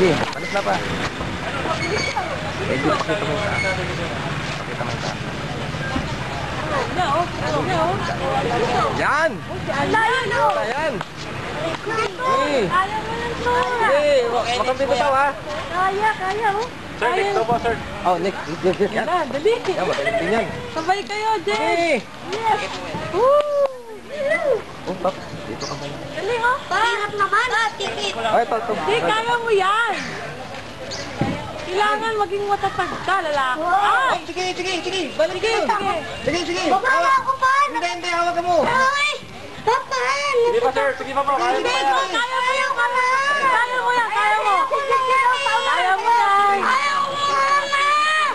Sige, palit na pa. Medyo pakita mo ita. Pakita mo ita. Yan! Yan! Sige! Sige! Makampi ko tao ha! Kaya oh. Sir, next to po, sir. Oh, next. Yan na, dali. Yan, magaling din yan. Sabay kayo, Jen. Sige! Yes. Woo! Oh, pap. Dito ka pala. Dali oh. Hirap naman. Tikit. Ay, ito. Hindi, kaya mo yan. Kailangan maging matatag ka, lalaki. Ah! Sige. Balik Sige, sige. Sige. Bababa ako pa. Hindi, hawakan mo. Ay! Papan! Sige pa, sir. Sige pa po. Kaya Sige, mo kaya yan. mo yan. Kaya mo yan, kaya mo. Kaya mo yan. Ayaw ko mama!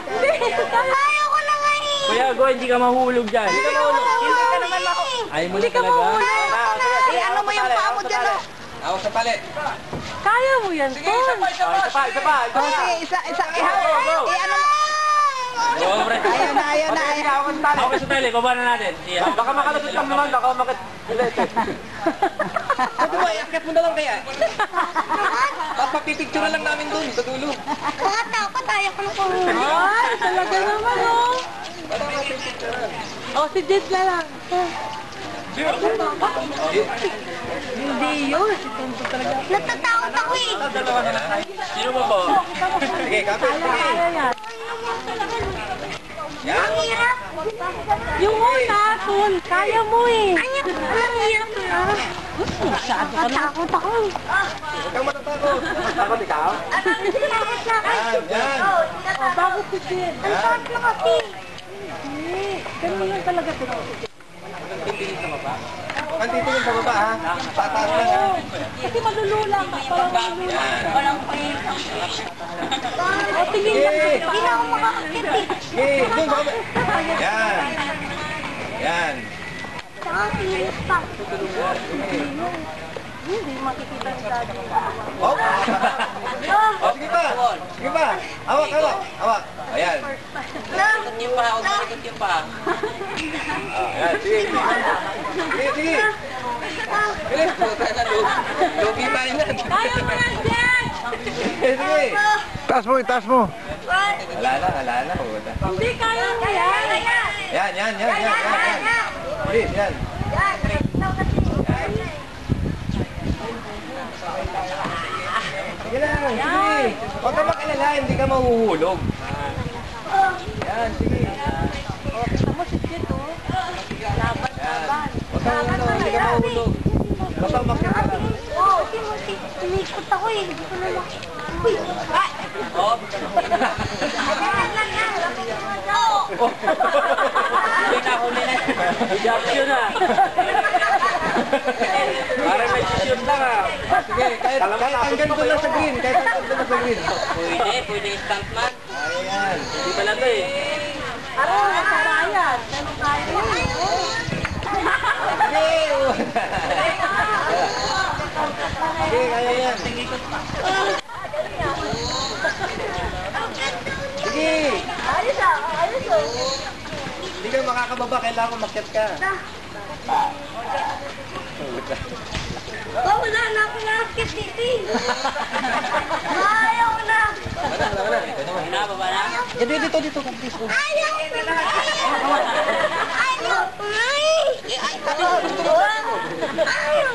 Hindi, Ayaw ko na nga eh! Kuya, go, hindi ka mahulog dyan. Hindi ka naman ako. Ayaw mo Hindi na ka talaga. mahulog. Eh, ano mo yung paa mo dyan oh? Hawak sa pali. Kaya mo yan, Ton. Isa pa. Isa. Eh, ano mo? Go, pre. Ayaw na. Okay, sa tele, baba na natin. Baka makalusot lang naman, baka makit... Sabi mo, iakit mo na lang kaya. Papapipicture lang namin dun, sa dulo. Nakatapat, ayaw ko na po. Ay, talaga naman, oh. Oh, si Jet na lang. Hindi yun. Si Tonto talaga. Natatakot ako eh. Sino ba po? Sige, kapit. Kaya yan. Yan. Ang hirap. Yung una, Ton, kaya mo eh. Ang hirap na. Masyado ka na. Natatakot ako. Huwag kang matatakot. Matatakot ikaw? Takot na ako. Yan. Oh, bago si Jet. Ang takot na kasi. Hindi. Ganun yan talaga, Ton. Pantitingin sa baba ha. Tataas lang ha. Kasi malulula ka. Parang malulula ka. Walang pahinga. O, tingin lang. Hindi na ako makakakit eh. Sige, dun sa baba. Yan. Yan. Saka tingin pa. Hindi makikita ni Daddy. Oh. Oh, sige pa. Sige pa. Hawak. Ayan. Ikot yung pa. Ayan, sige. Bilis po, lugi pa rin yan. Kaya mo yan, Jet! Sige. Taas mo. Wala na. Hindi, kaya mo yan. Yan. Bilis, yan. Sige lang, sige. Huwag ka makalala, hindi ka mahuhulog. Yan, sige. O, kita mo si Jet, oh. Laban. Huwag ka mahuhulog, hindi ka mahulog. Basta umakyat ka lang. Oo, tinikot ako eh. Hindi ko na Uy! Ay! Hindi na huli na. Reaction na. Parang may shoot lang ah. Sige, kahit hanggang doon lang sa green. Pwede stuntman. Ayan. Hindi pala to eh. Ano, nakabayad. Ano kaya mo? Sige, kaya yan. Sige. Ayos oh. Hindi ka makakababa, kailangan umakyat ka. Oh, wala na ako nakakit dito eh. Ayaw na. Wala. Hinababa na. Dito, please. Ayaw na. Ayaw. Ay! Ayaw.